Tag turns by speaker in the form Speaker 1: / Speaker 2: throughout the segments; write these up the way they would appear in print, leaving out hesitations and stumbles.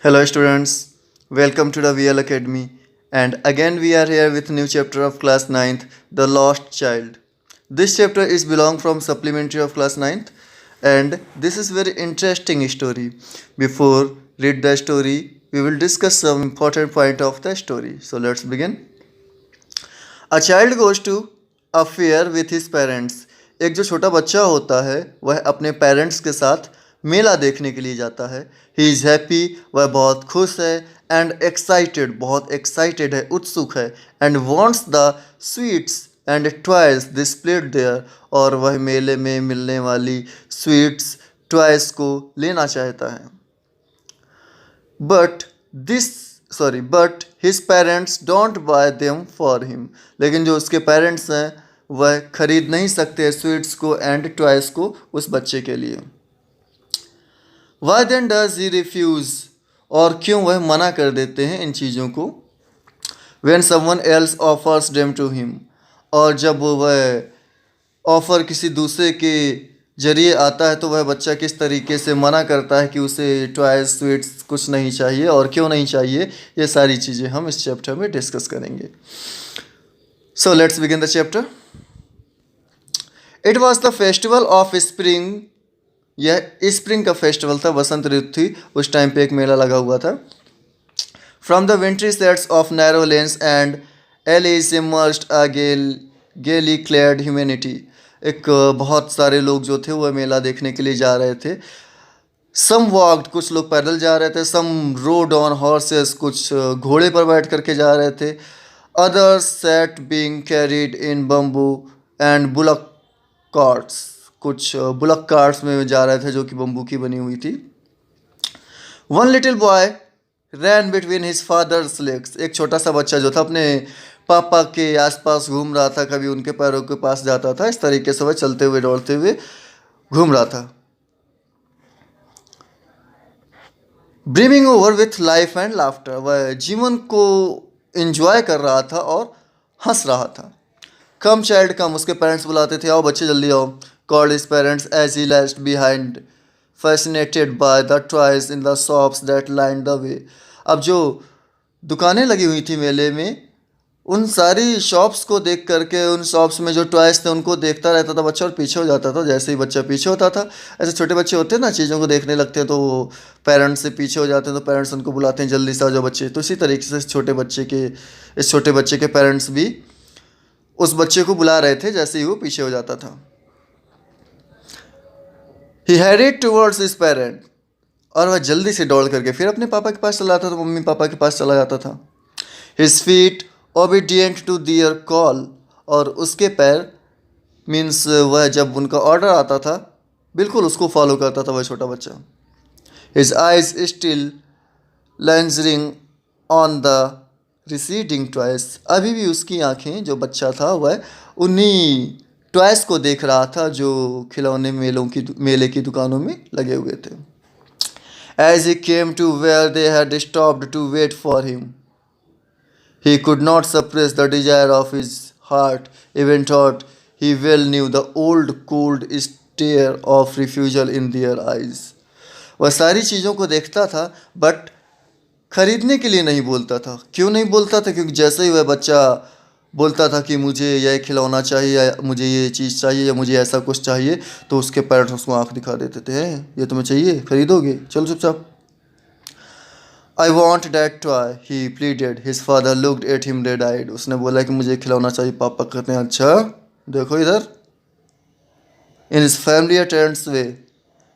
Speaker 1: Hello students, welcome to the VL Academy and again we are here with new chapter of class ninth, The Lost Child. This chapter is belong from supplementary of class ninth, and this is very interesting story. Before read the story, we will discuss some important point of the story. So let's begin. A child goes to a fair with his parents. एक जो छोटा बच्चा होता है वह अपने parents के साथ मेला देखने के लिए जाता है. ही इज़ हैप्पी, वह बहुत खुश है. एंड एक्साइटेड, बहुत एक्साइटेड है, उत्सुक है. And wants the sweets and toys displayed there, और वह मेले में मिलने वाली स्वीट्स टॉयज को लेना चाहता है. But his parents don't buy them for him. लेकिन जो उसके पेरेंट्स हैं वह खरीद नहीं सकते स्वीट्स को एंड टॉयज को उस बच्चे के लिए. Why then does he refuse, और क्यों वह मना कर देते हैं इन चीज़ों को. When someone else offers them to him, और जब वह ऑफ़र किसी दूसरे के जरिए आता है तो वह बच्चा किस तरीके से मना करता है कि उसे टॉयज स्वीट्स कुछ नहीं चाहिए और क्यों नहीं चाहिए. ये सारी चीज़ें हम इस चैप्टर में डिस्कस करेंगे. So let's begin the chapter. It was the festival of spring. यह स्प्रिंग का फेस्टिवल था, बसंत ऋतु थी, उस टाइम पे एक मेला लगा हुआ था. From the wintry sets of narrow lanes and alleys emerged a gaily clad humanity. एक बहुत सारे लोग जो थे वह मेला देखने के लिए जा रहे थे. सम वॉक्ड, कुछ लोग पैदल जा रहे थे. सम रोड ऑन हॉर्सेस, कुछ घोड़े पर बैठ करके जा रहे थे. Others set being carried in bamboo and bullock carts, कुछ बुलक कार्ट्स में जा रहे थे जो कि बम्बू की बनी हुई थी. वन लिटिल बॉय रैन बिटवीन हिज फादर्स लेग्स. एक छोटा सा बच्चा जो था अपने पापा के आसपास घूम रहा था, कभी उनके पैरों के पास जाता था. इस तरीके से वह चलते हुए दौड़ते हुए घूम रहा था. Brimming over with life and laughter, वह जीवन को एंजॉय कर रहा था और हंस रहा था. कम चाइल्ड कम, उसके पेरेंट्स बुलाते थे, आओ बच्चे जल्दी आओ. Called his parents as he left behind fascinated by the toys in the shops that line the way. अब जो दुकानें लगी हुई थी मेले में, उन सारी शॉप्स को देख करके, उन शॉप्स में जो टॉयज थे उनको देखता रहता था बच्चा और पीछे हो जाता था. जैसे ही बच्चा पीछे होता था, ऐसे छोटे बच्चे होते हैं ना, चीज़ों को देखने लगते हैं तो वो पेरेंट्स से पीछे हो जाते हैं, तो पेरेंट्स उनको बुलाते हैं जल्दी से आ जाओ बच्चे. तो इसी तरीके से इस छोटे बच्चे के पेरेंट्स भी उस बच्चे को बुला रहे थे जैसे ही वो पीछे हो जाता था. ही हैरिड टूवर्ड्स हिज पेरेंट, और वह जल्दी से दौड़ करके फिर अपने पापा के पास चला जाता था, मम्मी पापा के पास चला जाता था. His feet obedient to their call, और उसके पैर मीन्स वह जब उनका ऑर्डर आता था बिल्कुल उसको फॉलो करता था वह छोटा बच्चा. His eyes still lingering on the receding toys, अभी भी उसकी आंखें, जो बच्चा था वह उन्हीं टॉयज को देख रहा था जो खिलौने मेले की दुकानों में लगे हुए थे. As he came to where they had stopped to wait for him, he could not suppress the desire of his heart, even thought he well knew the old cold stare of refusal in their eyes. वह सारी चीज़ों को देखता था but खरीदने के लिए नहीं बोलता था. क्यों नहीं बोलता था? क्योंकि जैसे ही वह बच्चा बोलता था कि मुझे यह खिलौना चाहिए या मुझे ये चीज़ चाहिए या मुझे ऐसा कुछ चाहिए, तो उसके पेरेंट्स उसको आँख दिखा देते थे, ये तुम्हें चाहिए, खरीदोगे, चलो चुपचाप. I want that toy, he pleaded. His father looked at him dead-eyed. उसने बोला कि मुझे खिलौना चाहिए. पापा कहते हैं अच्छा देखो इधर. In his familiar tense way,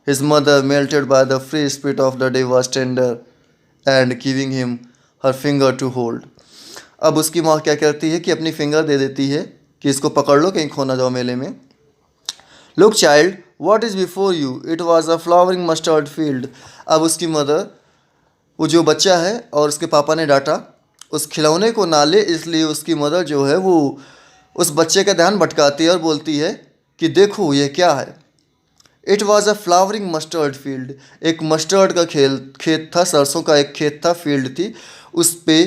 Speaker 1: his mother, melted by the free spirit of the day, was tender and giving him her finger to hold. अब उसकी माँ क्या करती है कि अपनी फिंगर दे देती है कि इसको पकड़ लो, कहीं खो ना जाओ मेले में. Look child, what is before you? It was a flowering mustard field. अब उसकी मदर, वो जो बच्चा है और उसके पापा ने डांटा उस खिलौने को ना ले, इसलिए उसकी मदर जो है वो उस बच्चे का ध्यान भटकाती है और बोलती है कि देखो ये क्या है. It was a flowering mustard field, एक मस्टर्ड का खेत था, सरसों का एक खेत था, फील्ड थी. उस पे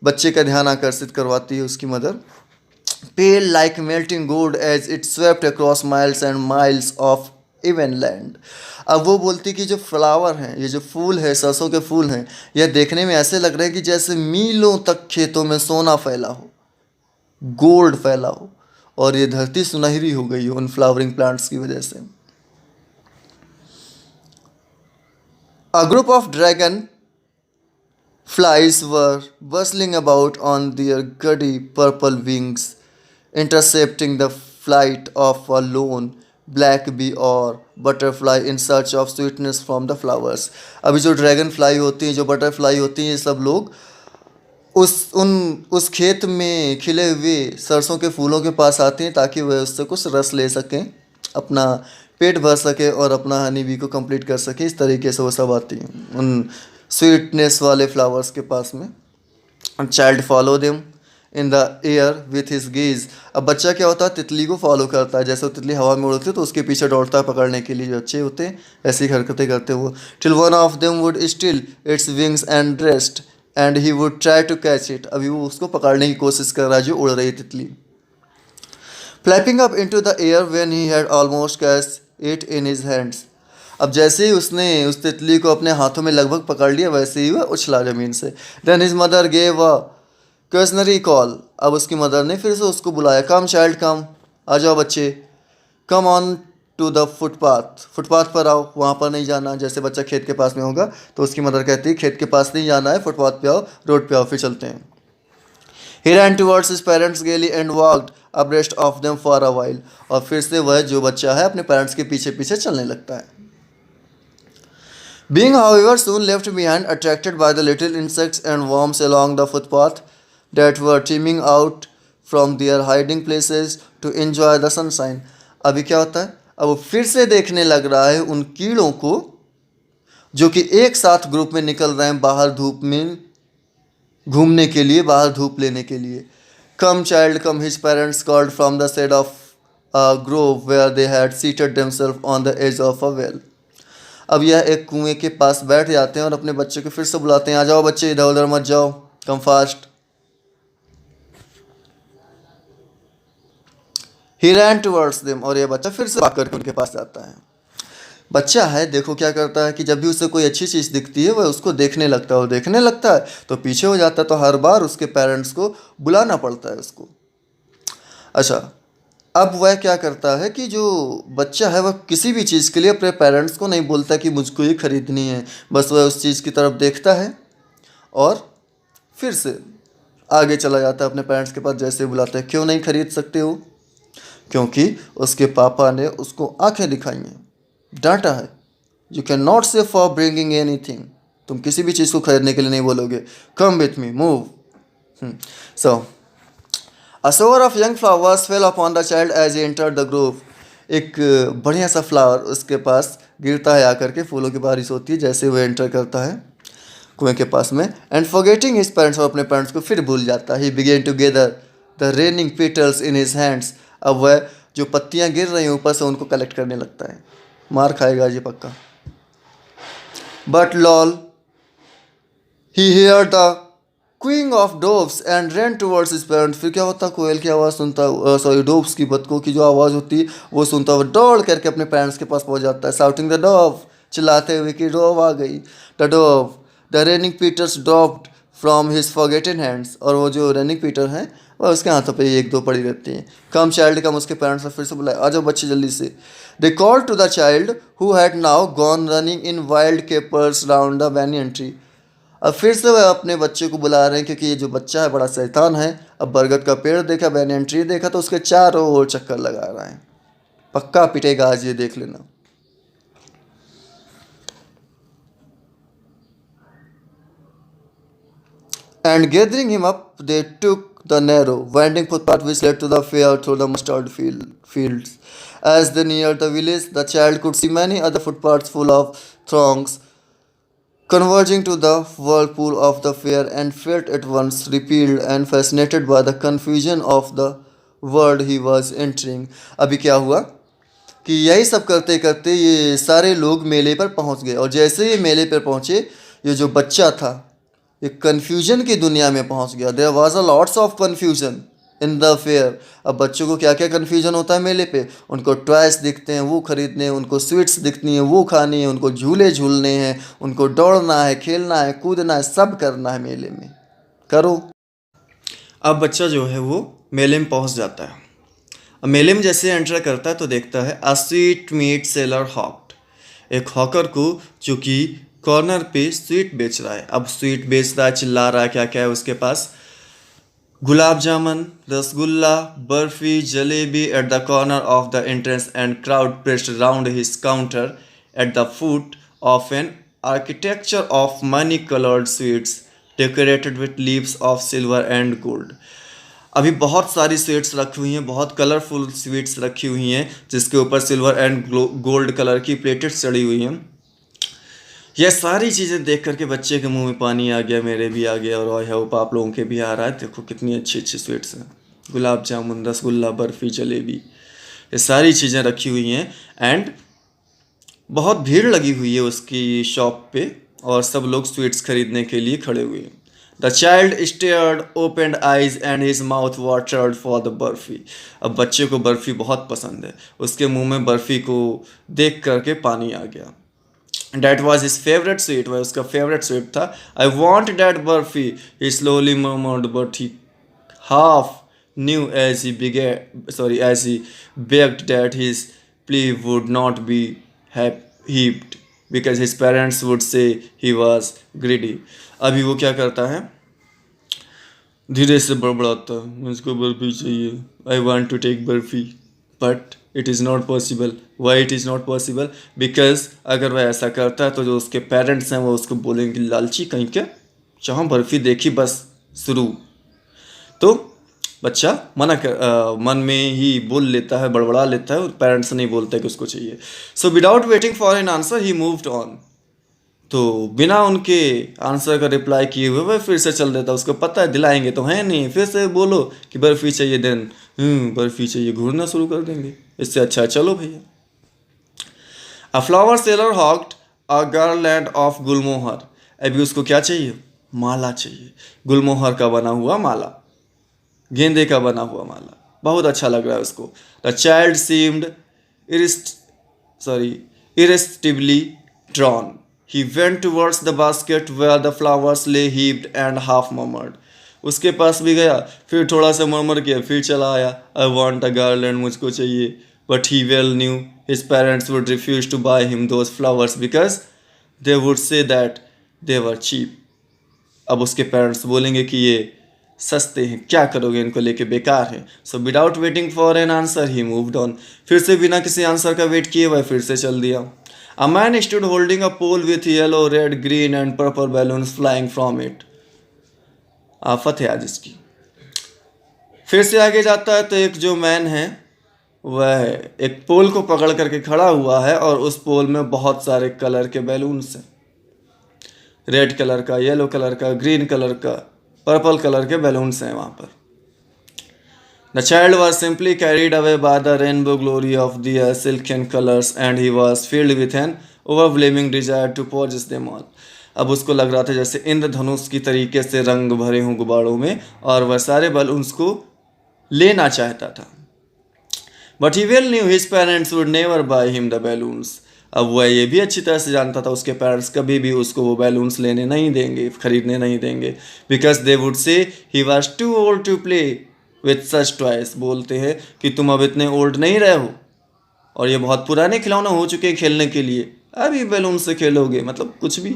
Speaker 1: बच्चे का ध्यान आकर्षित करवाती है उसकी mother. Pale like melting gold as it swept across miles and miles of even land. अब वो बोलती कि जो फ्लावर हैं, ये जो फूल है, सरसों के फूल हैं, यह देखने में ऐसे लग रहे हैं कि जैसे मीलों तक खेतों में सोना फैला हो, गोल्ड फैला हो, और ये धरती सुनहरी हो गई हो उन फ्लावरिंग प्लांट्स की वजह से। A group of dragon flies were bustling about on their gaudy purple wings, intercepting the flight of a lone black bee or butterfly in search of sweetness from the flowers। अभी जो dragon fly होती हैं, जो butterfly होती हैं, ये सब लोग उस खेत में खिले हुए सरसों के फूलों के पास आती हैं ताकि वह उससे कुछ रस ले सकें, अपना पेट भर सके और अपना हनी बी को कंप्लीट कर सके। इस तरीके से वो सब आती हैं उन स्वीटनेस वाले फ्लावर्स के पास में। Child follow them in the air with his gaze. अब बच्चा क्या होता है, तितली को फॉलो करता है। जैसे वो तितली हवा में उड़ती है तो उसके पीछे दौड़ता है पकड़ने के लिए। जो अच्छे होते हैं ऐसी हरकतें करते वो। Till one of them would still its wings and rest and he would try to catch it. अभी वो उसको पकड़ने की कोशिश कर रहा है जो उड़ रही तितली। Flapping up into the air when he had almost catch it in his hands. अब जैसे ही उसने उस तितली को अपने हाथों में लगभग पकड़ लिया, वैसे ही वह उछला ज़मीन से। Then his mother gave a questionary call. अब उसकी मदर ने फिर से उसको बुलाया। कम चाइल्ड कम, आ जाओ बच्चे। Come on to the footpath, footpath पर आओ, वहाँ पर नहीं जाना। जैसे बच्चा खेत के पास में होगा तो उसकी मदर कहती है खेत के पास नहीं जाना है, फुटपाथ पे आओ, रोड पे आओ, फिर चलते हैं। He ran towards his parents gaily and walked abreast of them for a while। और फिर से वह जो बच्चा है अपने पेरेंट्स के पीछे पीछे चलने लगता है। Being however soon left behind, attracted by the little insects and worms along the footpath that were teeming out from their hiding places to enjoy the sunshine। अभी क्या होता है, अब वो फिर से देखने लग रहा है उन कीड़ों को जो कि एक साथ ग्रुप में निकल रहे हैं बाहर धूप में घूमने के लिए, बाहर धूप लेने के लिए। Come child come, his parents called from the shade of a grove where they had seated themselves on the edge of a well. अब यह एक कुएं के पास बैठ जाते हैं और अपने बच्चे को फिर से बुलाते हैं, आ जाओ बच्चे, इधर उधर मत जाओ, कम फास्ट। ही रैन टुवर्ड्स देम। और यह बच्चा फिर से भाग करके उनके पास जाता है। बच्चा है, देखो क्या करता है कि जब भी उसे कोई अच्छी चीज़ दिखती है वह उसको देखने लगता है, और देखने लगता है तो पीछे हो जाता है, तो हर बार उसके पेरेंट्स को बुलाना पड़ता है उसको। अच्छा, अब वह क्या करता है कि जो बच्चा है वह किसी भी चीज़ के लिए अपने पेरेंट्स को नहीं बोलता कि मुझको ये खरीदनी है, बस वह उस चीज़ की तरफ देखता है और फिर से आगे चला जाता है अपने पेरेंट्स के पास। जैसे बुलाते हैं, क्यों नहीं खरीद सकते हो? क्योंकि उसके पापा ने उसको आंखें दिखाई हैं, डांटा है। यू कैन नॉट से फॉर ब्रिंगिंग एनी थिंग। तुम किसी भी चीज़ को खरीदने के लिए नहीं बोलोगे। Come with me, move. So a shower of young flowers fell upon the child as he entered the grove। एक बढ़िया सा फ्लावर उसके पास गिरता है आकर के, फूलों की बारिश होती है जैसे वह एंटर करता है कुएं के पास में। एंड फॉरगेटिंग हिज पेरेंट्स, और अपने पेरेंट्स को फिर भूल जाता है। He began to gather the raining petals in his hands. अब वह जो पत्तियां गिर रही हैं ऊपर से उनको कलेक्ट करने लगता है। मार खाएगा जी पक्का। But lo he hears the cooing of doves and run towards his parents. फिर क्या होता है, कोयल की आवाज़ सुनता, सॉरी डोव्स की, बतखों की जो आवाज़ होती है वो सुनता हुआ दौड़ करके अपने पेरेंट्स के पास पहुंच जाता है। साउटिंग द डोव, चिल्लाते हुए कि डोव आ गई। The dove the raining petals dropped from his forgotten hands. और वो जो रेनिंग पीटर हैं वह उसके हाथों पे एक दो पड़ी रहती हैं। कम चाइल्ड कम, उसके पेरेंट्स ने फिर से बुलाया, आ जाओ बच्चे जल्दी से। They call to the child who had now gone running in wild capers round the banyan tree. अब फिर से वह अपने बच्चे को बुला रहे हैं क्योंकि ये जो बच्चा है बड़ा शैतान है। अब बरगद का पेड़ देखा, बैनियन ट्री देखा, तो उसके चारों ओर चक्कर लगा रहा है। पक्का पिटेगा आज, ये देख लेना। And gathering him up, they took the narrow, winding footpath which led to the fair through the mustard fields. As they neared the village, the child could see many other footpaths full of throngs converging to the whirlpool of the fair, and felt at once repelled and fascinated by the confusion of the world he was entering। अभी क्या हुआ कि यही सब करते करते ये सारे लोग मेले पर पहुंच गए, और जैसे ये मेले पर पहुंचे, ये जो बच्चा था एक कन्फ्यूजन की दुनिया में पहुंच गया। There was a lots of confusion in the fair. अब बच्चों को क्या क्या कन्फ्यूजन होता है मेले पे, उनको टॉयस दिखते हैं वो खरीदने हैं, उनको स्वीट्स दिखती हैं वो खानी है, उनको झूले झूलने हैं, उनको दौड़ना है, खेलना है, कूदना है, सब करना है मेले में। करो। अब बच्चा जो है वो मेले में पहुंच जाता है। अब मेले में जैसे एंटर करता है तो देखता है अ स्वीट मीट सेलर हॉक्ड, एक हॉकर को जो कि कॉर्नर पे स्वीट बेच रहा है। अब स्वीट बेच रहा है, चिल्ला रहा है, क्या क्या है उसके पास, gulab jamun, rasgulla, barfi, jalebi at the corner of the entrance and crowd pressed round his counter at the foot of an architecture of many coloured sweets decorated with leaves of silver and gold. अभी बहुत सारी स्वीट्स रखी हुई हैं, बहुत कलरफुल स्वीट्स रखी हुई हैं जिसके ऊपर सिल्वर एंड गोल्ड कलर की प्लेटेड चढ़ी हुई हैं। यह सारी चीज़ें देख करके बच्चे के मुंह में पानी आ गया, मेरे भी आ गया, और आई होप आप लोगों के भी आ रहा है। देखो कितनी अच्छी अच्छी स्वीट्स हैं, गुलाब जामुन, रसगुल्ला, बर्फ़ी, जलेबी, ये सारी चीज़ें रखी हुई हैं। एंड बहुत भीड़ लगी हुई है उसकी शॉप पे और सब लोग स्वीट्स खरीदने के लिए खड़े हुए हैं। The child stared open eyes and his mouth watered for the barfi. अब बच्चे को बर्फ़ी बहुत पसंद है, उसके मुंह में बर्फ़ी को देख करके पानी आ गया। That was his favorite sweet, वह उसका favorite sweet था। I want that burfi, he slowly murmured, but he half knew as he begged that his plea would not be heaped because his parents would say he was greedy। अभी वो क्या करता है, धीरे से बड़बड़ाता, मुझको बर्फी चाहिए, I want to take barfi, but it is not possible. Why it is not possible? Because अगर वह ऐसा करता है तो जो उसके पेरेंट्स हैं वो उसको बोलेंगे लालची कहीं के, जहाँ बर्फ़ी देखी बस शुरू। तो बच्चा मन में ही बोल लेता है, बड़बड़ा लेता है, और पेरेंट्स नहीं बोलते कि उसको चाहिए। So without waiting for an answer he moved on. तो बिना उनके आंसर का रिप्लाई किए हुए वह फिर से चल देता, उसको पता है दिलाएंगे तो है नहीं, फिर से बोलो कि बर्फ़ी चाहिए, देन बर्फ़ी चाहिए, घूरना शुरू कर देंगे। इससे अच्छा चलो भैया। A flower seller hawked a garland of gulmohar. अभी उसको क्या चाहिए, माला चाहिए, गुलमोहर का बना हुआ माला, गेंदे का बना हुआ माला, बहुत अच्छा लग रहा है उसको। The child seemed irresistibly drawn. He went towards the basket where the flowers lay heaped and half murmured. उसके पास भी गया, फिर थोड़ा सा मरमर किया, फिर चला आया, I want a garland, मुझको चाहिए। But he well knew his parents would refuse to buy him those flowers because they would say that they were cheap। अब उसके पेरेंट्स बोलेंगे कि ये सस्ते हैं, क्या करोगे इनको लेके, बेकार हैं। So without waiting for an answer he moved on. फिर से बिना किसी आंसर का वेट किए वह फिर से चल दिया। A man stood holding a pole with yellow, red, green and purple balloons flying from it. आफत है आज इसकी। फिर से आगे जाता है तो एक जो मैन है वह एक पोल को पकड़ करके खड़ा हुआ है और उस पोल में बहुत सारे कलर के बैलून्स हैं, रेड कलर का, येलो कलर का, ग्रीन कलर का, पर्पल कलर के बैलून्स हैं वहाँ पर। The child was simply carried away by the rainbow glory of the silken colours and he was filled with an overwhelming desire to possess them all. अब उसको लग रहा था जैसे इंद्रधनुष की तरीके से रंग भरे हों गुब्बारों में, और वह सारे बैलून्स को लेना चाहता था। But he well new his parents would never by him the balloons. अब वह ये भी अच्छी तरह से जानता था उसके पेरेंट्स कभी भी उसको वो बैलून्स लेने नहीं देंगे, खरीदने नहीं देंगे। Because they would say he was too old to play with such toys. बोलते हैं कि तुम अब इतने ओल्ड नहीं रहे हो और ये बहुत पुराने खिलौने हो चुके हैं खेलने के लिए, अभी बैलून से खेलोगे, मतलब कुछ भी।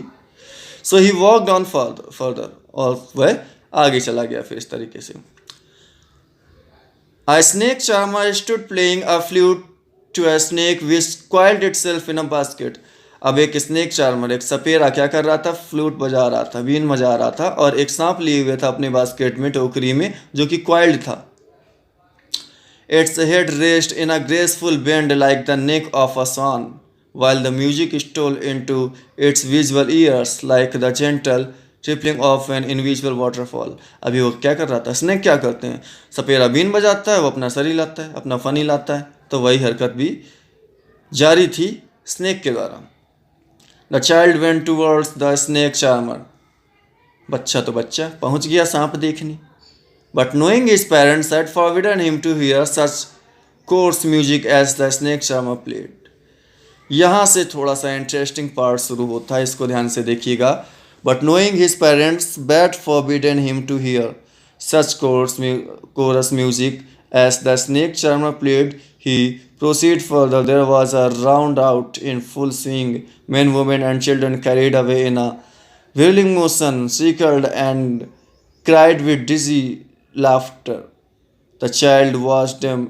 Speaker 1: सो ही वॉकड ऑन फर्दर, और वह आगे चला गया फिर इस तरीके से। A snake charmer stood playing a flute to a snake which coiled itself in a basket। अब एक स्नेक चार्मर, एक सपेरा क्या कर रहा था, फ्लूट बजा रहा था, बीन बजा रहा था, और एक सांप लिए हुए था अपने बास्केट में, टोकरी में, जो कि क्वाइल्ड था। Its head raised in a graceful bend like the neck of a swan, while the music stole into its visual ears like the gentle trickling of an invisible waterfall. अभी वो क्या कर रहा था, स्नेक क्या करते हैं, सपेरा बीन बजाता है, वो अपना सर हिलाता है, अपना फन हिलाता है, तो वही हरकत भी जारी थी स्नेक के द्वारा। The child went towards the snake charmer. बच्चा तो बच्चा पहुंच गया सांप देखने, But knowing his parents had forbidden him to hear such coarse music as the snake charmer played. यहाँ से थोड़ा सा इंटरेस्टिंग पार्ट शुरू होता है, इसको ध्यान से देखिएगा. But knowing his parents bad forbidden him to hear such chorus music as the snake charmer played he proceed further. There was a round out in full swing. Men, women, and children carried away in a whirling motion, shrieked and cried with dizzy laughter. The child watched them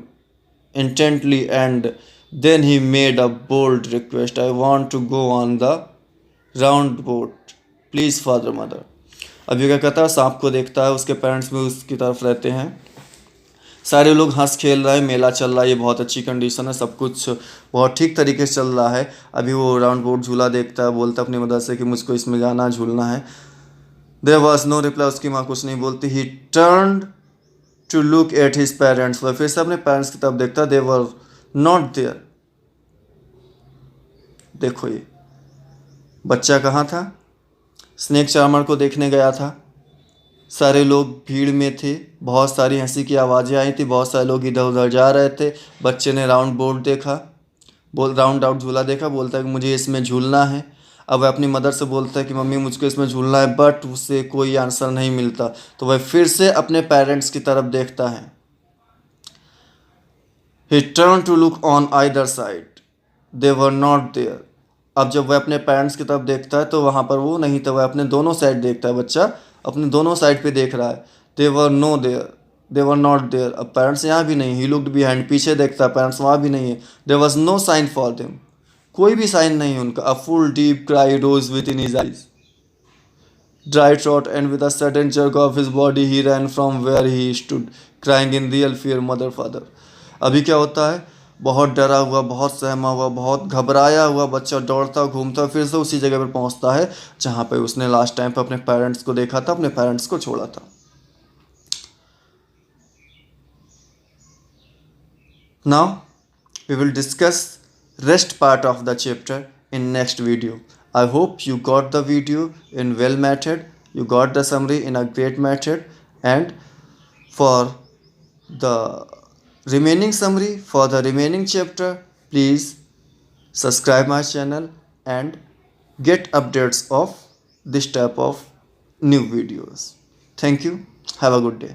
Speaker 1: intently and then he made a bold request. I want to go on the round boat. Please, father, mother. अब ये क्या कहता है, सांप को देखता है, उसके पेरेंट्स भी उसकी तरफ रहते हैं, सारे लोग हंस खेल रहे हैं, मेला चल रहा है, ये बहुत अच्छी कंडीशन है, सब कुछ बहुत ठीक तरीके से चल रहा है. अभी वो राउंड बोट झूला देखता है, बोलता है अपनी मदर से कि मुझको इसमें जाना झूलना है. देयर वॉज नो रिप्लाई, उसकी माँ कुछ नहीं बोलती. He turn to look at his parents, वह फिर से अपने पेरेंट्स की तरफ देखता. They were not there. देखो ये बच्चा कहाँ था, स्नेक चार्मर को देखने गया था. सारे लोग भीड़ में थे, बहुत सारी हंसी की आवाज़ें आई थी, बहुत सारे लोग इधर उधर जा रहे थे. बच्चे ने राउंड बोर्ड देखा, राउंड आउट झूला देखा, बोलता है कि मुझे इसमें झूलना है. अब वह अपनी मदर से बोलता है कि मम्मी मुझको इसमें झूलना है, बट उसे कोई आंसर नहीं मिलता. तो वह फिर से अपने पेरेंट्स की तरफ देखता है. He turn to look on either side. They were not there. अब जब वह अपने पेरेंट्स की तरफ देखता है तो वहाँ पर वो नहीं था, वह अपने दोनों साइड देखता है. बच्चा अपने दोनों साइड पे देख रहा है. They were no there, they were not there. अब पेरेंट्स यहाँ भी नहीं. ही लुक्ड बिहाइंड, पीछे देखता है, पेरेंट्स वहाँ भी नहीं है. There was no sign for them, कोई भी साइन नहीं उनका. A full deep cry rose within his eyes. Dry throat and with a sudden jerk of his body he ran from where he stood crying in real fear mother father. अभी क्या होता है, बहुत डरा हुआ, बहुत सहमा हुआ, बहुत घबराया हुआ बच्चा दौड़ता घूमता फिर से उसी जगह पर पहुंचता है जहां पे उसने लास्ट टाइम पे अपने पेरेंट्स को देखा था, अपने पेरेंट्स को छोड़ा था. Now we will discuss rest part of the chapter in next video. I hope you got the video in well method, you got the summary in a great method, and for the remaining summary for the remaining chapter, please subscribe my channel and get updates of this type of new videos. Thank you. Have a good day.